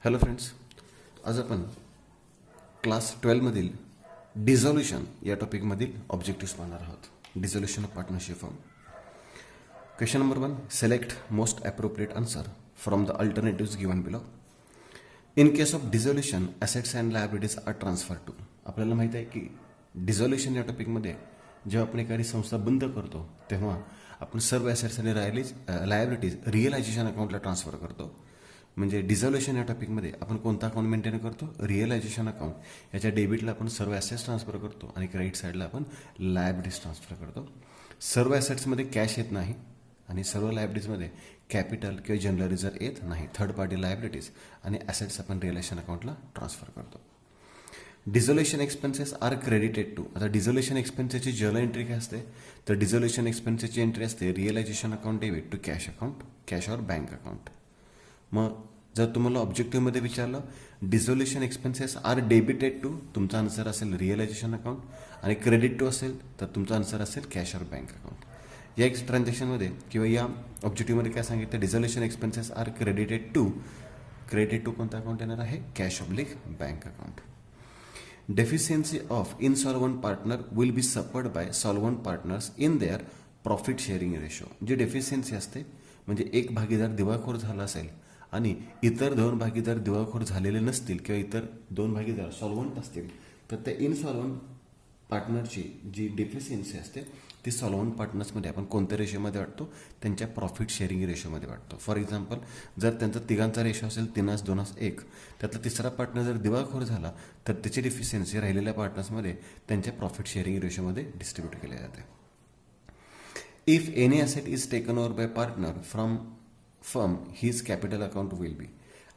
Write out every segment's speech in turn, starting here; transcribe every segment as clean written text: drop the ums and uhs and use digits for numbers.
Hello friends, आज आपण class 12मधील डिझॉल्युशन या टॉपिकमधील ऑब्जेक्टिव्स पाहणार आहोत. Dissolution of partnership firm. Question number 1, select most appropriate answer from the alternatives given below. In case of dissolution assets and liabilities are transfer to. आपल्याला माहिती आहे की डिझॉल्युशन या टॉपिकमध्ये जेव्हा आपण एखादी संस्था बंद करतो तेव्हा आपण सर्व ॲसेट्स आणि लायबिलिटीज रिअलायझेशन अकाउंटला ट्रान्सफर करतो. म्हणजे डिझॉल्युशन या टॉपिकमध्ये आपण कोणता अकाउंट मेंटेन करतो? Realisation account. याच्या डेबिटला आपण सर्व ॲसेट्स ट्रान्सफर करतो आणि क्रेडिट साईडला आपण लायबिलिटीज ट्रान्सफर करतो. सर्व ॲसेट्समध्ये कॅश येत नाही आणि सर्व लायबिलिटीजमध्ये कॅपिटल किंवा जनरल रिझर्व येत नाही. थर्ड पार्टी लायबिलिटीज आणि ॲसेट्स आपण रिअलायझेशन अकाउंटला ट्रान्सफर करतो. Dissolution expenses are credited to. आता डिझॉल्युशन एक्सपेन्सेसची जर्नल एंट्री काय असते? तर डिझॉल्युशन एक्सपेन्सेसची एंट्री असते realisation account debit to cash account, cash or bank account. मग जर तुम्हाला ऑब्जेक्टिव्हमध्ये विचारलं dissolution expenses are debited to, तुमचा आन्सर असेल रिअलायझेशन अकाउंट, आणि क्रेडिट टू असेल तर तुमचा आन्सर असेल कॅश ऑर बँक अकाउंट. या ट्रान्झॅक्शनमध्ये किंवा या ऑब्जेक्टिव्हमध्ये काय सांगितलं? Dissolution expenses are credited to. Credit to कोणता अकाउंट येणार आहे? Cash oblique bank account. Deficiency of insolvent partner will be suffered by solvent partners in their profit sharing ratio. जी डेफिशियन्सी असते म्हणजे एक भागीदार दिवाळखोर झाला असेल आणि इतर दोन भागीदार दिवाळखोर झालेले नसतील किंवा इतर दोन भागीदार सॉल्वंट असतील तर त्या इनसॉल्वंट पार्टनरची जी डेफिशियन्सी असते ती सॉल्वंट पार्टनर्समध्ये आपण कोणत्या रेशोमध्ये वाटतो? त्यांच्या प्रॉफिट शेअरिंग रेशोमध्ये वाटतो. फॉर एक्झाम्पल, जर त्यांचा तिघांचा रेशो असेल 3:2:1, त्यातला तिसरा पार्टनर जर दिवाळखोर झाला तर त्याची डेफिशियन्सी राहिलेल्या पार्टनर्समध्ये त्यांच्या प्रॉफिट शेअरिंग रेशोमध्ये डिस्ट्रीब्यूट केली जाते. If any asset is taken over by partner from firm his capital account will be.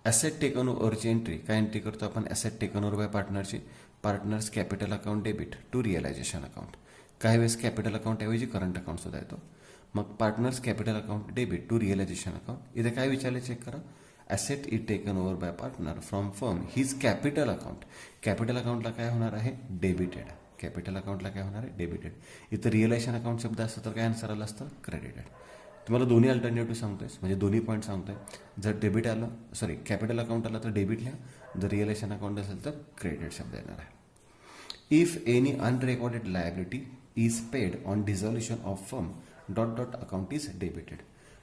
Asset taken ओव्हरची एंट्री काय एंट्री करतो आपण? ॲसेट टेकन ओव्हर बाय पार्टनरची partners capital account debit to realisation account. काही वेळेस capital account ऐवजी current account सुद्धा येतो. मग partners capital account debit to realisation account. इथे काय विचारले? चेक करा. Asset is taken over by partner from firm his capital account. Capital अकाउंटला काय होणार आहे? डेबिटेड. कॅपिटल अकाउंटला काय होणार आहे? डेबिटेड. इथं रिअलायझेशन अकाउंट शब्द असतं तर काय आन्सर आलं असतं? क्रेडिटेड. तुम्हाला दोन्ही अल्टरनेटिव्ह सांगतोय म्हणजे दोन्ही पॉईंट सांगतोय. जर डेबिट आलं कॅपिटल अकाउंट आलं तर डेबिट लिहा, जर रिअलायझेशन अकाउंट असेल तर क्रेडिट शब्द येणार आहे. If any unrecorded liability is paid on dissolution of firm account is debited.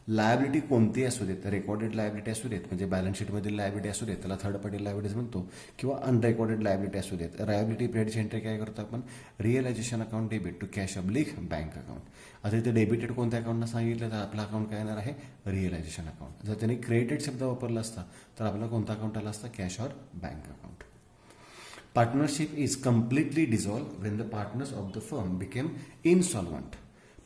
Liability कोणतीही असू देत, रेकॉर्डेड लायबिलिटी असू देत म्हणजे बॅलन्स शीटमधील लायबिलिटी असू देत, त्याला थर्ड पार्टी लायबिलिटीज म्हणतो, किंवा अनरेकॉर्डेड लायबिलिटी असू देत. लायबिलिटी पिरियडची एंट्री काय करतो आपण? Realisation account debit to cash oblique bank account. आता इथे डेबिटेड कोणत्या अकाउंटला सांगितलं तर आपला अकाउंट काय येणार आहे? Realisation account. जर त्यांनी क्रेडिटेड शब्द वापरला असता तर आपला कोणता अकाउंट आला असता? Cash or bank account. Partnership is completely dissolve when the partners of the firm became insolvent.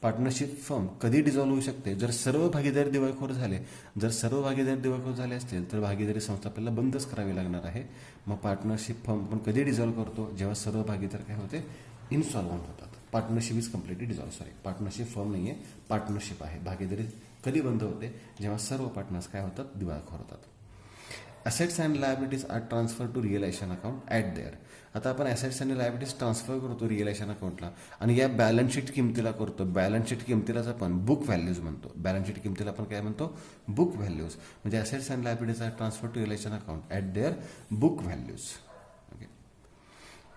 Partnership firm कधी डिझॉल्व होऊ शकते? जर सर्व भागीदार दिवाळखोर झाले. जर सर्व भागीदार दिवाळखोर झाले असतील तर भागीदारी संस्था आपल्याला बंदच करावी लागणार आहे. मग पार्टनरशिप फर्म पण कधी डिझॉल्व करतो? जेव्हा सर्व भागीदार काय होते? इनसॉल्वंट होतात. Partnership is completely dissolve. Partnership firm नाही आहे, पार्टनरशिप आहे. भागीदारी कधी बंद होते? जेव्हा सर्व पार्टनर्स काय होतात? दिवाळखोर होतात. Assets and liabilities are transfer to realisation account at there. आता आपण ॲसेट्स आणि लायबिलिटीज ट्रान्सफर करतो रिअलायझेशन अकाउंटला आणि या बॅलन्स शीट किमतीला करतो. बॅलन्स शीट किमतीलाच आपण बुक व्हॅल्यूज म्हणतो. बॅलन्स शीट किमतीला आपण काय म्हणतो? Book values. म्हणजे assets and liabilities are transfer to realisation account at their book values.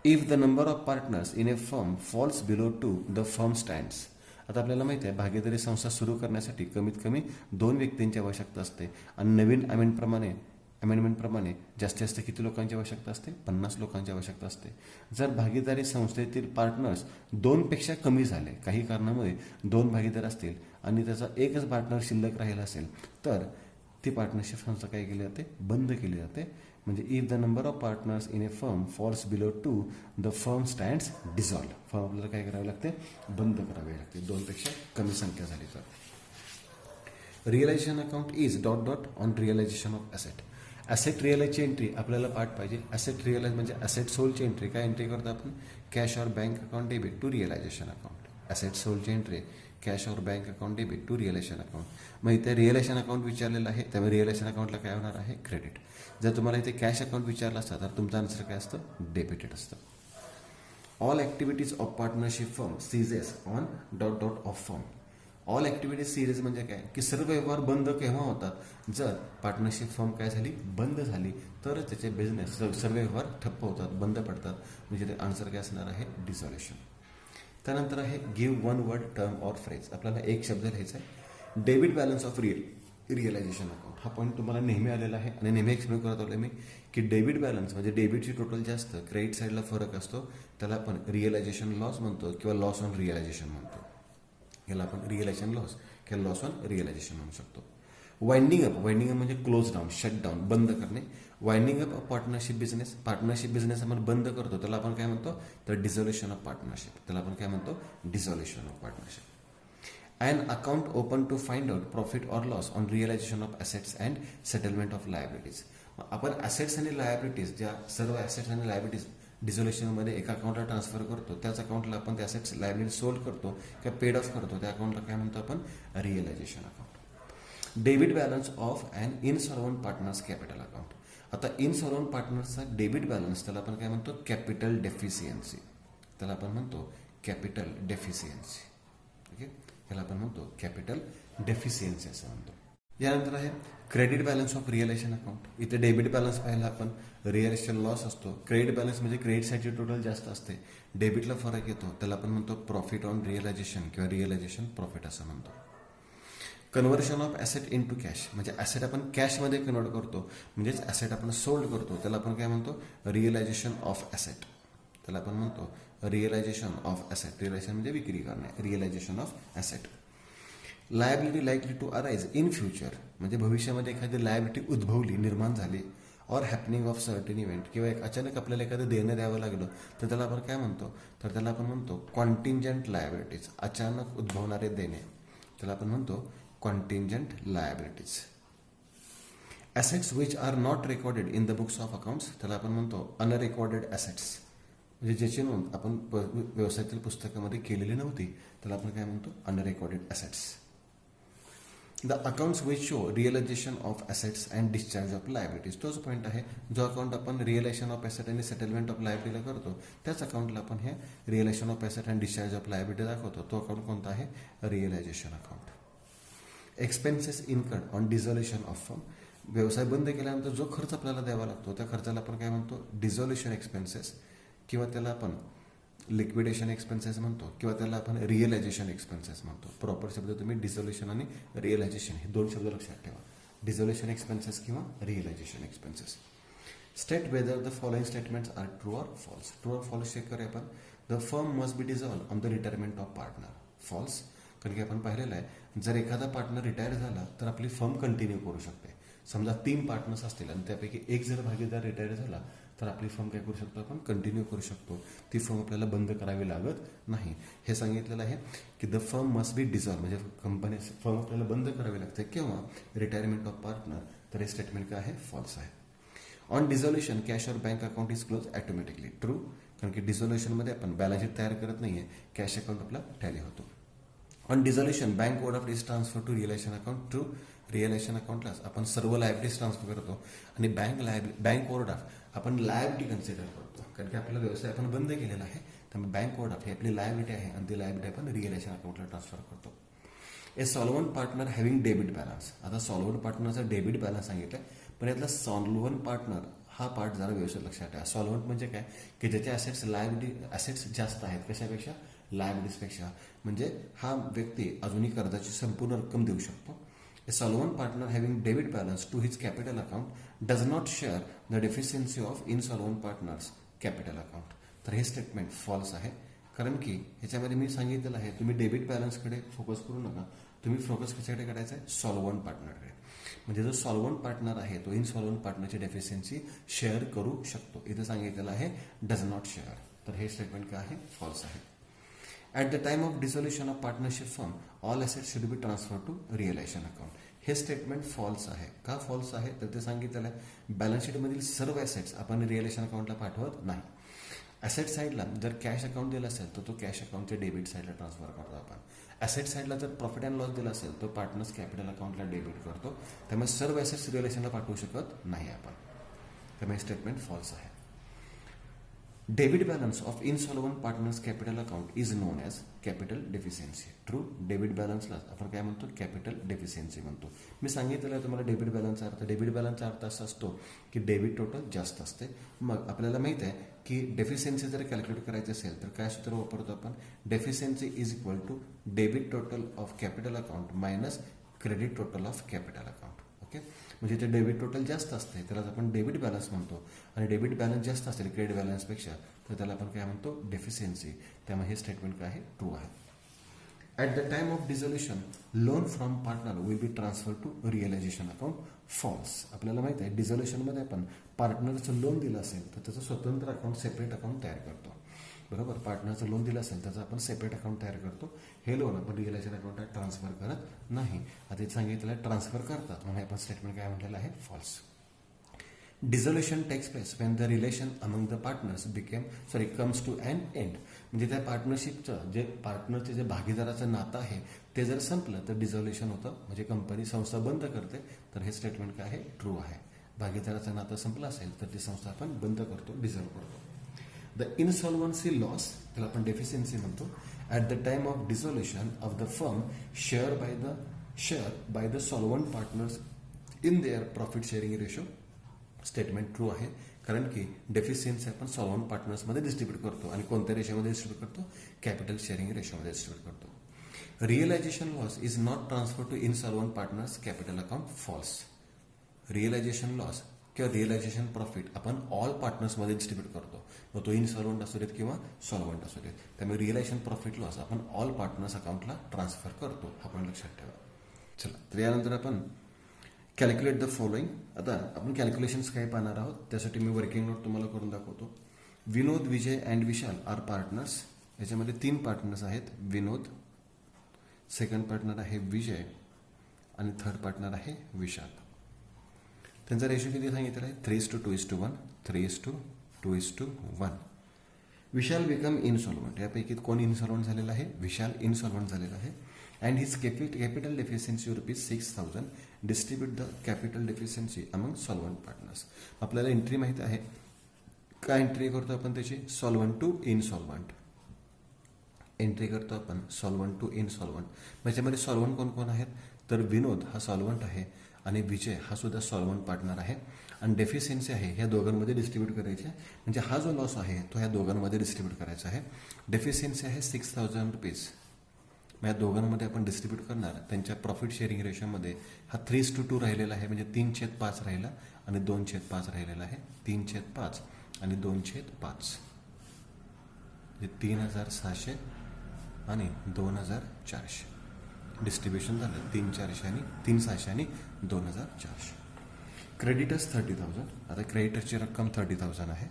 If the number of partners in a firm falls below two the firm stands. आता आपल्याला माहिती आहे भागीदारी संस्था सुरू करण्यासाठी कमीत कमी 2 व्यक्तींची आवश्यकता असते आणि नवीन अमेंडमेंटप्रमाणे जास्तीत जास्त किती लोकांची आवश्यकता असते? 50 लोकांची आवश्यकता असते. जर भागीदारी संस्थेतील पार्टनर्स 2पेक्षा कमी झाले, काही कारणामुळे 2 भागीदार असतील आणि त्याचा एकच पार्टनर शिल्लक राहिला असेल तर ती पार्टनरशिप संस्था काय केली जाते? बंद केली जाते. म्हणजे if the number of partners in a firm falls below two the firm stands dissolve. Firm आपल्याला काय करावे लागते? बंद करावे लागते 2पेक्षा कमी संख्या झाली तर. Realisation account is on realisation of asset. Asset रिअलाइजची एंट्री आपल्याला पाठ पाहिजे. ॲसेट रिअलाइज म्हणजे ॲसेट सोल्डची एंट्री काय एंट्री करतो आपण? Cash or bank account debit to realisation account. Asset सोल्डची entry cash or bank account debit to realisation account. मग इथे रिअलायझेशन अकाउंट विचारलेलं आहे त्यामुळे रिअलायझेशन अकाउंटला काय होणार आहे? क्रेडिट. जर तुम्हाला इथे कॅश अकाउंट विचारला असता तर तुमचं आन्सर काय असतं? डेबिटेड असतं. All activities of partnership firm ceases on of firm. All activities सिरीज म्हणजे काय की सर्व व्यवहार बंद केव्हा होतात, जर पार्टनरशिप फर्म काय झाली, बंद झाली, तरच त्याचे बिझनेस सर्व व्यवहार ठप्प होतात, बंद पडतात. म्हणजे ते आन्सर काय असणार आहे, डिसॉल्युशन. त्यानंतर आहे give one word term or phrase. आपल्याला एक शब्द लिहायचा आहे, debit balance of realisation account. हा पॉईंट तुम्हाला नेहमी आलेला आहे आणि नेहमी एक्सप्लेन करत आलो मी की डेबिट बॅलन्स म्हणजे डेबिटची टोटल जास्त, क्रेडिट साईडला फरक असतो, त्याला आपण रिअलायझेशन लॉस म्हणतो किंवा लॉस ऑन रिअलायझेशन म्हणतो. याला आपण रिअलायझेशन लॉस किंवा लॉस ऑन रिअलायझेशन म्हणू शकतो. वाइंडिंग अप म्हणजे क्लोज डाऊन, शट डाऊन, बंद करणे. वाइंडिंग अप पार्टनरशिप बिझनेस आपण बंद करतो, त्याला आपण काय म्हणतो, तर डिझोल्युशन ऑफ पार्टनरशिप. त्याला आपण काय म्हणतो, dissolution of partnership. An account open to find out profit or loss on realization of assets and settlement of liabilities. आपण ॲसेट्स आणि लायबिलिटीज, ज्या सर्व ॲसेट्स आणि लायबिलिटीज डिझोल्युशनमध्ये एका अकाउंटला ट्रान्सफर करतो, त्याच अकाउंटला आपण त्या ॲसेट्स लायबिलिटी सोल्ड करतो किंवा पेड ऑफ करतो, त्या अकाउंटला काय म्हणतो आपण, realisation account. Debit balance of and insolvent partners capital account. आता इनसॉल्वंट पार्टनर्सचा डेबिट बॅलन्स, त्याला आपण काय म्हणतो, कॅपिटल डेफिशियन्सी. त्याला आपण म्हणतो कॅपिटल डेफिशियन्सी. ओके, त्याला आपण म्हणतो कॅपिटल डेफिशियन्सी असं म्हणतो. यानंतर आहे credit balance of realisation account. इथे डेबिट बॅलन्स पाहिला आपण, रिअलायझेशन लॉस असतो. क्रेडिट बॅलन्स म्हणजे क्रेडिट साईडची टोटल जास्त असते, डेबिटला फरक येतो, त्याला आपण म्हणतो प्रॉफिट ऑन रिअलायझेशन किंवा रिअलायझेशन प्रॉफिट असं म्हणतो. Conversion of asset into cash म्हणजे ॲसेट आपण कॅशमध्ये कन्वर्ट करतो, म्हणजेच ॲसेट आपण सोल्ड करतो, त्याला आपण काय म्हणतो, रिअलायझेशन ऑफ ॲसेट. त्याला आपण म्हणतो रिअलायझेशन ऑफ ॲसेट. रिअलायझेशन म्हणजे विक्री करणे, realisation of asset. Liability likely to arise in future म्हणजे भविष्यामध्ये एखादी लायबिलिटी उद्भवली, निर्माण झाली, or happening of certain event किंवा एक अचानक आपल्याला एखादं देणं द्यावं लागलं, तर त्याला आपण काय म्हणतो, तर त्याला आपण म्हणतो कॉन्टिंजंट लायबिलिटीज. अचानक उद्भवणारे देणे, त्याला आपण म्हणतो contingent liabilities. Assets which are not recorded in the books of accounts, त्याला आपण म्हणतो अनरेकॉर्डेड ॲसेट्स. म्हणजे ज्याची नोंद आपण व्यवसायातील पुस्तकामध्ये केलेली नव्हती, त्याला आपण काय म्हणतो, unrecorded assets. The accounts which show realisation of assets and discharge of liabilities. तोच पॉईंट आहे, जो अकाउंट आपण रिअलायझेशन ऑफ ॲसेट आणि सेटलमेंट ऑफ लायबिलिटीला करतो, त्याच अकाउंटला आपण हे realisation of asset and discharge of liability दाखवतो. तो अकाउंट कोणता आहे, realisation account. Expenses incurred on dissolution of firm. व्यवसाय बंद केल्यानंतर जो खर्च आपल्याला द्यावा लागतो, त्या खर्चाला आपण काय म्हणतो, डिझोल्युशन एक्सपेन्सेस किंवा त्याला आपण लिक्विडेशन एक्सपेन्सेस म्हणतो किंवा त्याला आपण रिअलायझेशन एक्सपेन्सेस म्हणतो. प्रॉपर शब्द तुम्ही डिझोल्युशन आणि रिअलायझेशन हे दोन शब्द लक्षात ठेवा, डिझोल्युशन एक्सपेन्सेस किंवा realisation expenses. State whether the following statements are true or false. True or false check करूया आपण. The firm must be dissolve on the retirement of partner. False, कारण की आपण पाहिलेलं आहे, जर एखादा पार्टनर रिटायर झाला तर आपली फर्म कंटिन्यू करू शकते. समजा 3 पार्टनर्स असतील आणि त्यापैकी एक जर भागीदार रिटायर झाला, तर आपली फर्म काय करू शकतो, आपण कंटिन्यू करू शकतो. ती फर्म आपल्याला बंद करावी लागत नाही. हे सांगितलेलं आहे की the firm must be dissolve म्हणजे कंपनी फर्म आपल्याला बंद करावी लागते केव्हा, रिटायरमेंट ऑफ पार्टनर. तर हे स्टेटमेंट काय आहे, फॉल्स आहे. ऑन डिझोल्युशन कॅश और bank account is close automatically. True, कारण की डिझोल्युशनमध्ये आपण बॅलन्स शीट तयार करत नाहीये, कॅश अकाउंट आपला टॅली होतो. On dissolution bank overdraft is transfer to realisation account. True, realisation अकाउंटलाच आपण सर्व लायबिलिटीज ट्रान्सफर करतो आणि बँक ओव्हरड्राफ्ट आपण लायबिलिटी कन्सिडर करतो, कारण की आपला व्यवसाय आपण बंद केलेला आहे, त्यामुळे बँक ओव्हरड्राफ्ट ही आपली लायबिलिटी आहे आणि ती लायबिलिटी आपण रिअलायझेशन अकाउंटला ट्रान्सफर करतो. A solvent partner having debit balance. आता सॉल्वंट पार्टनरचा डेबिट बॅलन्स सांगितलं, पण यातला सॉल्वंट पार्टनर हा पार्ट जरा व्यवस्थित लक्षात ठेवा. सॉल्वंट म्हणजे काय, की ज्याचे ॲसेट्स जास्त आहेत, कशापेक्षा, लायबिलिटीजपेक्षा. म्हणजे हा व्यक्ती अजूनही कर्जाची संपूर्ण रक्कम देऊ शकतो. A solvent partner having debit balance to his capital account does not share the deficiency of insolvent partner's capital account. तर हे स्टेटमेंट फॉल्स आहे, कारण की ह्याच्यामध्ये मी सांगितलेलं आहे, तुम्ही डेबिट बॅलन्सकडे फोकस करू नका, तुम्ही फोकस कशाकडे करायचं आहे, सॉल्वंट पार्टनरकडे. म्हणजे जो सॉल्वंट पार्टनर आहे तो इनसॉल्वंट पार्टनरची डेफिशियन्सी शेअर करू शकतो. इथे सांगितलेलं आहे डज नॉट शेअर. तर हे स्टेटमेंट काय आहे, फॉल्स आहे. At the time of dissolution of partnership firm all assets should be transfer to realisation account. हे स्टेटमेंट फॉल्स आहे. का फॉल्स आहे, तर ते सांगितलेलं आहे बॅलन्स शीटमधील सर्व ॲसेट्स आपण रिअलायझेशन अकाउंटला पाठवत नाही. ॲसेट साईडला जर कॅश अकाउंट दिला असेल तर तो कॅश अकाउंटच्या डेबिट साईडला ट्रान्सफर करतो आपण. ॲसेट साईडला जर प्रॉफिट अँड लॉस दिला असेल तर पार्टनर्स कॅपिटल अकाउंटला डेबिट करतो. त्यामुळे सर्व ॲसेट्स रिअलायझेशनला पाठवू शकत नाही आपण. त्यामुळे स्टेटमेंट फॉल्स आहे. Debit balance of insolvent partners capital account is known as capital deficiency. True. Debit बॅलन्सला आपण काय म्हणतो? कॅपिटल डेफिशियन्सी म्हणतो. मी सांगितलेलं आहे तुम्हाला डेबिट बॅलन्सचा अर्थ. डेबिट बॅलन्सचा अर्थ असा असतो की डेबिट टोटल जास्त असते. मग आपल्याला माहिती आहे की डेफिशियन्सी जर कॅल्क्युलेट करायची असेल तर काय सूत्र वापरतो आपण? Deficiency is equal to debit total of capital account minus credit total of capital account. Okay. म्हणजे ते डेबिट टोटल जास्त असते त्याला आपण डेबिट बॅलन्स म्हणतो, आणि डेबिट बॅलन्स जास्त असेल क्रेडिट बॅलन्सपेक्षा तर त्याला आपण काय म्हणतो? डेफिशियन्सी. त्यामुळे हे स्टेटमेंट काय आहे? ट्रू आहे. At the time of dissolution loan from partner will be transfer to realisation account. False. आपल्याला माहिती आहे डिझोल्युशनमध्ये आपण पार्टनरचं लोन दिलं असेल तर त्याचं स्वतंत्र अकाउंट सेपरेट अकाउंट तयार करतो. बरोबर. पार्टनरचं लोन दिलं असेल त्याचं आपण सेपरेट अकाउंट तयार करतो. हे लोन आपण रिअलायझेशन अकाउंटात ट्रान्सफर करत नाही. आता सांगितलं ट्रान्सफर करतात म्हणून आपण स्टेटमेंट काय म्हटलेलं आहे? False. Dissolution takes place when the relation among the partners comes to an end. म्हणजे त्या पार्टनरशिपचं जे पार्टनरचे जे भागीदाराचं नातं आहे ते जर संपलं तर डिझोल्युशन होतं, म्हणजे कंपनी संस्था बंद करते. तर हे स्टेटमेंट काय आहे? ट्रू आहे. भागीदाराचं नातं संपलं असेल तर ती संस्था आपण बंद करतो, डिझॉल्व करतो. द इनसॉल्वन्सी लॉस त्याला आपण डेफिशियन्सी म्हणतो. At the time of dissolution of the firm share by the solvent partners in their profit sharing ratio. Statement true आहे, कारण की डेफिशियन्सी आपण सॉल्वंट पार्टनर्समध्ये डिस्ट्रीब्यूट करतो. आणि कोणत्या रेशोमध्ये डिस्ट्रीब्यूट करतो? कॅपिटल शेअरिंग रेशोमध्ये डिस्ट्रीब्यूट करतो. Realisation loss is not transfer to insolvent partners capital account. False. Realisation loss किंवा रिअलायझेशन प्रॉफिट आपण ऑल पार्टनर्समध्ये डिस्ट्रीब्यूट करतो, मग तो इनसॉल्वंट असू देत किंवा सॉल्वंट असू देत. त्यामुळे रिअलायझेशन प्रॉफिट लॉस आपण ऑल पार्टनर्स अकाउंटला ट्रान्सफर करतो. आपण लक्षात ठेवा. चला, तर यानंतर आपण कॅल्क्युलेट द फॉलोइंग. आता आपण कॅल्क्युलेशन्स काय पाहणार आहोत त्यासाठी मी वर्किंग नोट तुम्हाला करून दाखवतो. विनोद, विजय अँड विशाल आर पार्टनर्स. याच्यामध्ये 3 पार्टनर्स आहेत. विनोद, सेकंड पार्टनर आहे विजय, आणि थर्ड पार्टनर आहे विशाल. त्यांचा रेशो किती सांगितलेला आहे? 3:2:1. 3:2:1. विशाल बिकम इनसॉल्वंट. यापैकी कोण इनसॉल्वंट झालेला आहे? विशाल इनसॉल्वंट झालेला आहे. And his capital deficiency ₹6,000. Distribute the capital deficiency among solvent partners. आपल्याला एंट्री माहिती आहे. काय एंट्री करतो आपण त्याची? सॉल्वंट टू इनसॉल्वंट एंट्री करतो आपण. Solvent to insolvent. त्याच्यामध्ये सॉल्वंट कोण कोण आहेत? तर विनोद हा सॉल्वंट आहे आणि विजय हा सुद्धा सॉल्वंट पार्टनर आहे. आणि डेफिशियन्सी आहे ह्या दोघांमध्ये डिस्ट्रीब्यूट करायची आहे. म्हणजे हा जो लॉस आहे तो ह्या दोघांमध्ये डिस्ट्रीब्यूट करायचा आहे. डेफिशियन्सी आहे ₹6,000. या दोघांमध्ये आपण डिस्ट्रीब्यूट करणार. त्यांच्या प्रॉफिट शेअरिंग रेशोमध्ये हा 3:2 राहिलेला आहे, म्हणजे 3/5 राहिला आणि 2/5 राहिलेला आहे. 3/5 आणि 2/5 म्हणजे 3,600 आणि 2,400 डिस्ट्रीब्युशन झालं. 3,400 आणि 3,600 आणि 2,400. क्रेडिटर्स 30,000. आता क्रेडिटरची रक्कम 30,000 आहे.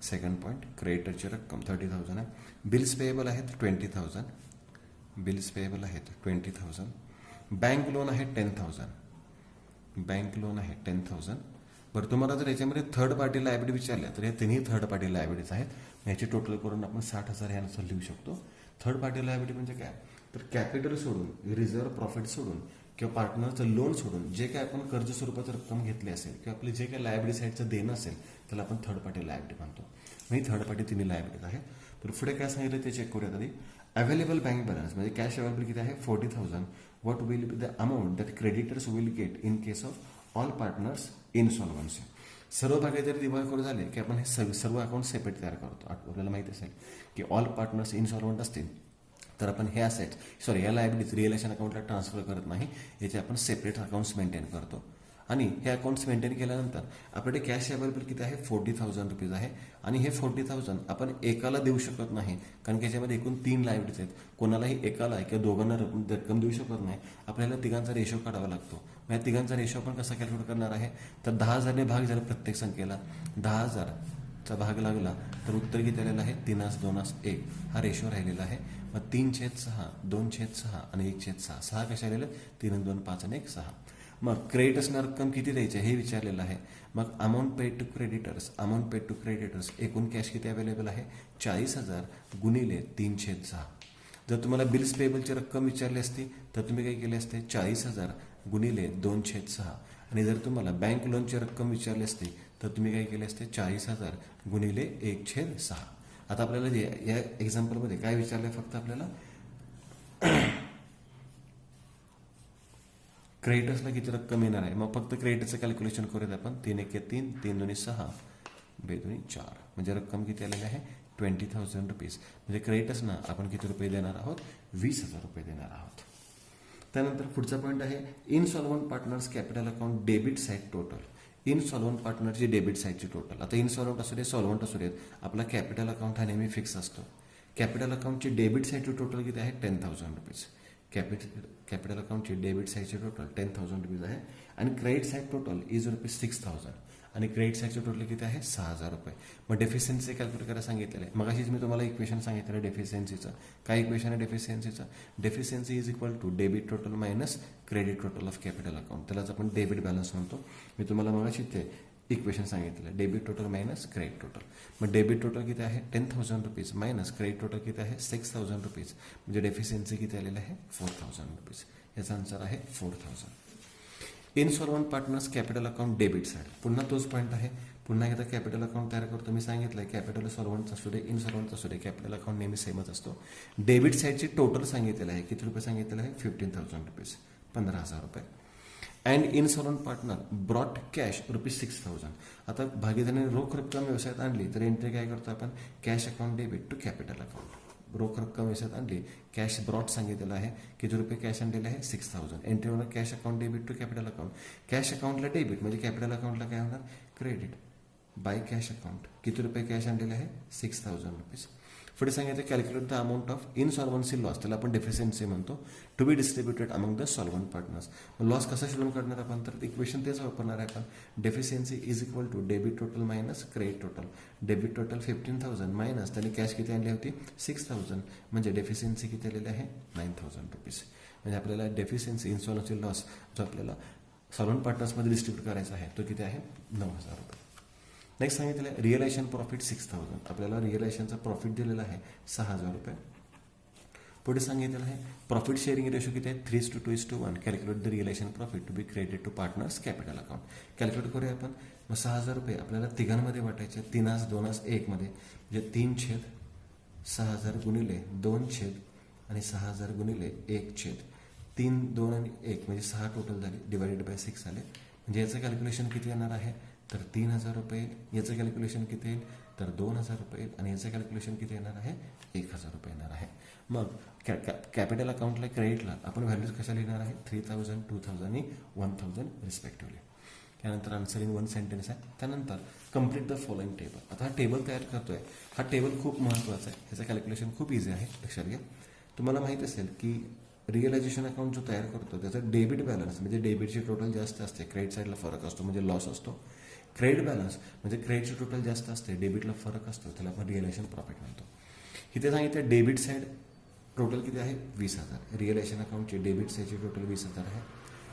सेकंड पॉईंट, क्रेडिटरची रक्कम 30,000 आहे. बिल्स पेएबल आहेत 20,000. बिल्स पेएबल आहेत 20,000. बँक लोन आहे 10,000. बँक लोन आहे 10,000. बरं, तुम्हाला जर याच्यामध्ये थर्ड पार्टी लायबिलिटी विचारल्या तर हे तिन्ही थर्ड पार्टी लायबिलिटीज आहेत. याची टोटल करून आपण 60,000 यानुसार लिहू शकतो. थर्ड पार्टी लायबिलिटी म्हणजे काय? तर कॅपिटल सोडून, रिझर्व्ह प्रॉफिट सोडून किंवा पार्टनरचं लोन सोडून जे काय आपण कर्ज स्वरूपाचं रक्कम घेतली असेल किंवा आपली जे काय लायबिलिटी साईडचं देणं असेल त्याला आपण थर्ड पार्टी लायबिलिटी म्हणतो. म्हणजे थर्ड पार्टी तिन्ही लायबिलिटीज आहेत. तर पुढे काय सांगितलं ते चेक करूयात आधी. अवेलेबल बँक बॅलन्स म्हणजे कॅश अवेलेबल किती आहे? 40,000. What will be the amount that creditors will get in case of all partners insolvency. सर्व भागीदारी दिवाळखोर झाले की आपण हे सर्व अकाउंट सेपरेट तयार करतो. आपल्याला माहिती असेल की ऑल पार्टनर्स इनसॉल्वंट असतील तर आपण हे असेट्स या लायबिलिटीज रिअलायझेशन अकाउंटला ट्रान्सफर करत नाही. याचे आपण सेपरेट अकाउंट्स मेंटेन करतो. आणि हे अकाउंट्स मेंटेन केल्यानंतर आपल्याकडे कॅश अवेलेबल किती आहे? ₹40,000 आहे. आणि हे 40,000 आपण एकाला देऊ शकत नाही, कारण की याच्यामध्ये एकूण 3 लायबिलिटीज आहेत. कोणालाही एकाला किंवा दोघांना रक्कम देऊ शकत नाही. आपल्याला तिघांचा रेशो काढावा लागतो. या तिघांचा रेशो आपण कसा कॅल्क्युलेट करणार आहे? तर 10,000ने भाग झाला प्रत्येक संख्येला. 10,000चा भाग लागला तर उत्तर किती आलेलं आहे? 3:2:1 हा रेशो राहिलेला आहे. मग 3/6, 2/6 आणि 1/6. 6 कशा आलेलं? 3, 2, 5 आणि 1, 6. मग क्रेडिटर्सना रक्कम किती द्यायची हे विचारलेलं आहे. मग अमाऊंट पेड टू क्रेडिटर्स एकूण कॅश किती अवेलेबल आहे? 40,000 गुणिले 3/6. जर तुम्हाला बिल्स पेएबलची रक्कम विचारली असती तर तुम्ही काय केले असते? 40,000 गुणिले 2/6. आणि जर तुम्हाला बँक लोनची रक्कम विचारली असती तर तुम्ही काय केले असते 40,000 गुणिले 1/6. आता आपल्याला या एक्झाम्पलमध्ये काय विचारलंय फक्त आपल्याला क्रेडिटर्सला किती रक्कम येणार आहे. मग फक्त क्रेडिटचं कॅल्क्युलेशन करूयात आपण. 3 1 3, 3 2 6, 2 2 4, म्हणजे रक्कम किती आलेली आहे 20,000 रुपीज. म्हणजे क्रेडिटर्सना आपण किती रुपये देणार आहोत 20,000 रुपये देणार आहोत. त्यानंतर पुढचा पॉईंट आहे insolvent partners capital account debit side total. Insolvent पार्टनरची डेबिट साईडची टोटल. आता इनसॉल्वंट असू दे सॉल्वंट असू देत, आपला कॅपिटल अकाउंट हा नेहमी फिक्स असतो. कॅपिटल अकाउंटची डेबिट साईडची टोटल किती आहे 10,000 रुपीज. कॅपिटल अकाउंटची डेबिट साईडची टोटल 10,000 रुपीज आहे आणि credit side total is rupees 6,000 आणि क्रेडिट साईडचे टोटल किती आहे 6,000 रुपये. मग डेफिशियन्सी कॅल्क्युलेट करायला सांगितलेलं आहे. मग अशीच मी तुम्हाला इक्वेशन सांगितलेलं आहे डेफिशियन्सीचं. काय इक्वेशन आहे डेफिशियन्सीचं? Deficiency is equal to debit total minus credit total of capital account. त्यालाच आपण डेबिट बॅलन्स म्हणतो. मी तुम्हाला मगाशी ते इक्वेशन सांगितलं आहे debit total minus credit total. मग डेबिट टोटल किती आहे 10,000 रुपीज मायनस क्रेडिट टोटल किती आहे 6,000 रुपीज. म्हणजे डेफिशियन्सी किती आलेलं आहे 4,000 रुपीज. याचा आन्सर आहे 4,000. Insolvent partners capital account debit side. पुन्हा तोच पॉईंट आहे. पुन्हा एकदा कॅपिटल अकाउंट तयार करतो. मी सांगितलं आहे कॅपिटल सॉल्वंट असू दे इनसॉल्वंट असू दे कॅपिटल अकाउंट नेहमी सेमच असतो. डेबिट साईडची टोटल सांगितलेलं आहे. किती रुपये सांगितलेलं आहे 15,000 रुपीज 15,000 रुपये. And insolvent partner brought cash rupees 6,000. आता भागीदाराने रोख रक्कम व्यवसायात आणली तर एंट्री काय करतो आपण cash account debit to capital account. रोख रक्कम व्यवसायात आणली कॅश ब्रॉट सांगितलेलं आहे किती रुपये कॅश आणलेलं आहे 6,000. एंट्री होणार cash account debit to capital account. Cash अकाउंटला डेबिट म्हणजे कॅपिटल अकाउंटला काय होणार क्रेडिट बाय कॅश अकाउंट. किती रुपये कॅश आणलेले आहे 6,000 रुपीज. पुढे सांगितलं calculate the amount of insolvency loss. त्याला आपण डेफिशियन्सी म्हणतो. To be distributed among the solvent partners. Loss कसा शोधून काढणार आपण तर इक्वेशन तेच वापरणार आहे आपण. Deficiency is equal to debit total minus credit total. Debit total 15,000 minus त्यांनी कॅश किती आणली होती 6,000 म्हणजे डेफिशियन्सी किती आलेली आहे 9,000 रुपीज. म्हणजे आपल्याला डेफिशियन्सी इन्सॉल्वन्सी लॉस जो आपल्याला सॉल्वंट पार्टनर्समध्ये डिस्ट्रीब्यूट करायचा आहे तो किती आहे 9,000 रुपये. नेक्स्ट सांगितलं आहे रिअलायझेशन प्रॉफिट 6,000. आपल्याला रिअलायझेशनचा प्रॉफिट दिलेला आहे 6,000 रुपये. पुढे सांगितलेलं आहे प्रॉफिट शेअरिंग रेशो किती आहे 3:2:1. Calculate the realisation profit to be credit to partners capital account. Calculate करूया आपण. मग 6,000 रुपये आपल्याला तिघांमध्ये वाटायचे 3:2:1 मध्ये म्हणजे 3/6,000 गुणिले 2/ आणि 6,000 गुणिले 1/. 3, 2 आणि 1 म्हणजे 6 टोटल झाले डिवायडेड बाय 6 आले. म्हणजे याचं कॅल्क्युलेशन किती येणार आहे तर 3,000 रुपये येईल. याचं कॅल्क्युलेशन किती येईल तर 2,000 रुपये येईल आणि याचं कॅल्क्युलेशन किती येणार आहे 1,000 रुपये येणार आहे. मग कॅपिटल अकाउंटला क्रेडिटला आपण व्हॅल्यूज कशा लिहिणार आहे 3,000, 2,000 आणि 1,000 रिस्पेक्टिव्हली. त्यानंतर आन्सर इन 1 सेंटेन्स आहे. त्यानंतर कम्प्लीट द फॉलोइंग टेबल. आता हा टेबल तयार करतोय. हा टेबल खूप महत्त्वाचा आहे. ह्याचं कॅल्क्युलेशन खूप इझी आहे. लक्षात घ्या. तुम्हाला माहित असेल की रिअलायझेशन अकाउंट जो तयार करतो त्याचा डेबिट बॅलन्स म्हणजे डेबिटची टोटल जास्त असते क्रेडिट साईडला फरक असतो म्हणजे लॉस असतो. क्रेडिट बॅलन्स म्हणजे क्रेडिटची टोटल जास्त असते डेबिटला फरक असतो त्याला आपण रिअलायझेशन प्रॉफिट म्हणतो. इथे सांगितलं डेबिट साईड टोटल किती आहे 20,000. रिअलायझेशन अकाउंटची डेबिट साईडची टोटल 20,000 आहे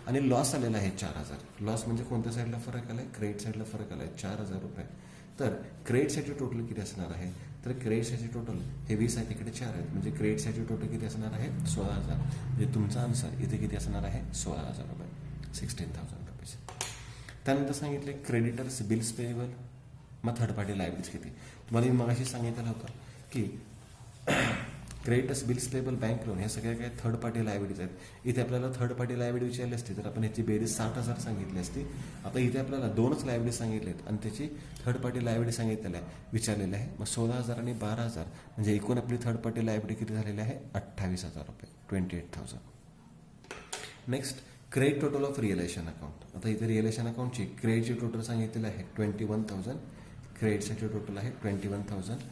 आणि लॉस आलेला आहे 4,000. लॉस म्हणजे कोणत्या साईडला फरक आलाय क्रेडिट साईडला फरक आलाय 4,000 रुपये. तर क्रेडिट साईडची टोटल किती असणार आहे तर क्रेडिट साईडची टोटल हे 20 आहे तिकडे 4 आहेत म्हणजे क्रेडिट साईडची टोटल किती असणार आहे 16,000. म्हणजे तुमचा आन्सर इथे किती असणार आहे 16,000 रुपये 16,000 रुपीज. त्यानंतर सांगितले क्रेडिटर्स बिल्स पेएबल. मग थर्ड पार्टी लायबिलिटीज किती. तुम्हाला मी मगाशी सांगितलं होतं की creditors bills payable bank loan हे सगळ्या काही थर्ड पार्टी लायबिलिटीज आहेत. इथे आपल्याला थर्ड पार्टी लायबिलिटी विचारली असती तर आपण याची बेरीज 60,000 सांगितली असती. आता इथे आपल्याला 2च लायबिलिटी सांगितलेत आणि त्याची थर्ड पार्टी लायबिलिटी सांगितलेलं आहे विचारलेलं आहे. मग 16,000 आणि 12,000 म्हणजे एकूण आपली थर्ड पार्टी लायबिलिटी किती झालेली आहे 28,000 रुपये 28,000. Next credit total of realisation account. आता इथे रिअलायझेशन अकाउंटची क्रेडिटची टोटल सांगितलेलं आहे 21,000. क्रेडिटसाठी टोटल आहे 21,000.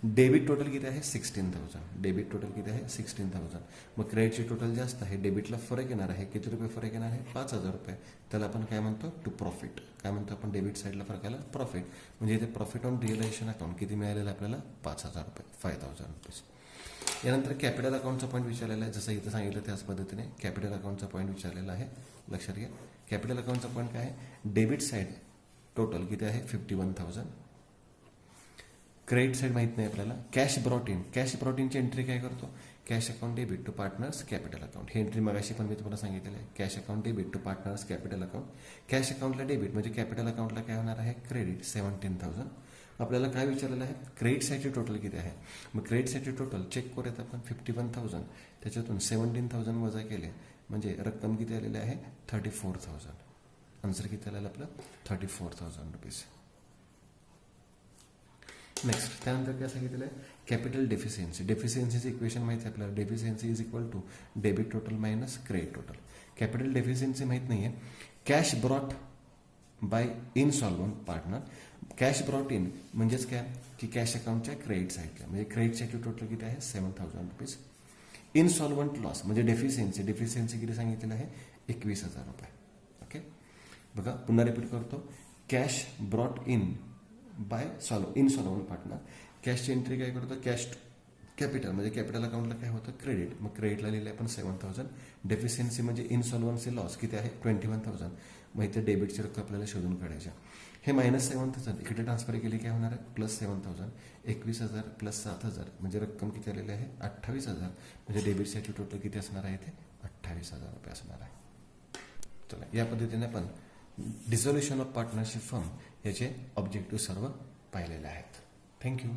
डेबिट टोटल किती आहे 16,000. डेबिट टोटल किती आहे 16,000. मग क्रेडिटची टोटल जास्त आहे डेबिटला फरक येणार आहे. किती रुपये फरक येणार आहे 5,000 रुपये. त्याला आपण काय म्हणतो टू प्रॉफिट. काय म्हणतो आपण डेबिट साईडला फरक आला प्रॉफिट. म्हणजे इथे प्रॉफिट ऑन रिअलायझेशन अकाउंट किती मिळालेलं आपल्याला 5,000 रुपये 5,000 रुपीज. यानंतर कॅपिटल अकाउंटचा पॉईंट विचारलेला आहे. जसं इथं सांगितलं त्याच पद्धतीने कॅपिटल अकाउंटचा पॉईंट विचारलेला आहे. लक्षात घ्या. कॅपिटल अकाउंटचा पॉईंट काय आहे डेबिट साईड टोटल किती आहे 51,000. क्रेडिट साईड माहित नाही आपल्याला. Cash brought in. Cash brought इनची एंट्री काय करतो cash account debit to partners capital account. ही एंट्री मगाशी पण मी तुम्हाला सांगितलेलं आहे. Cash account debit to partners capital account. Cash अकाउंटला डेबिट म्हणजे कॅपिटल अकाउंटला काय होणार आहे, क्रेडिट 17,000. आपल्याला काय विचारलेलं आहे, क्रेडिटसाठी टोटल किती आहे. मग क्रेडिटसाठी टोटल चेक करूयात आपण. 51,000 त्याच्यातून 17,000 वजा केले म्हणजे रक्कम किती आलेली आहे, 34,000. आन्सर किती आलेलं आपलं, 34,000 रुपीज. नेक्स्ट त्यानंतर काय सांगितलेलं आहे, कॅपिटल डेफिशियन्सी. डेफिशियन्सीचं इक्वेशन माहिती आहे आपल्याला. Deficiency is equal to debit total minus credit total. Capital deficiency माहीत नाही आहे. Cash brought by insolvent partner. Cash brought in म्हणजेच काय की कॅश अकाउंटच्या क्रेडिट साईडला, म्हणजे क्रेडिटसाठी टोटल किती आहे, 7,000 रुपीज. इनसॉल्वंट लॉस म्हणजे डेफिशियन्सी किती सांगितलेलं आहे, 21,000 रुपये. ओके, बघा पुन्हा रिपीट करतो. Cash brought in by insolvent partner. कॅशची एंट्री काय करतो, कॅश कॅपिटल म्हणजे कॅपिटल अकाउंटला काय होतं, क्रेडिट. मग क्रेडिटला लिहिले आपण 7,000. डेफिशियन्सी म्हणजे इनसॉल्वन्सी लॉस किती आहे, 21,000. मग इथे डेबिटची रक्कम आपल्याला शोधून काढायच्या. हे -7,000 इकडे ट्रान्सफर केली काय होणार आहे, +7,000. 21,000 + 7,000 म्हणजे रक्कम किती आलेली आहे, 28,000. म्हणजे डेबिटसाठी टोटल किती असणार आहे, ते 28,000 रुपये असणार आहे. चला या पद्धतीने आपण डिझोल्युशन ऑफ पार्टनरशिप फर्म याचे ऑब्जेक्टिव्ह सर्व पाहिलेले आहेत. थँक्यू.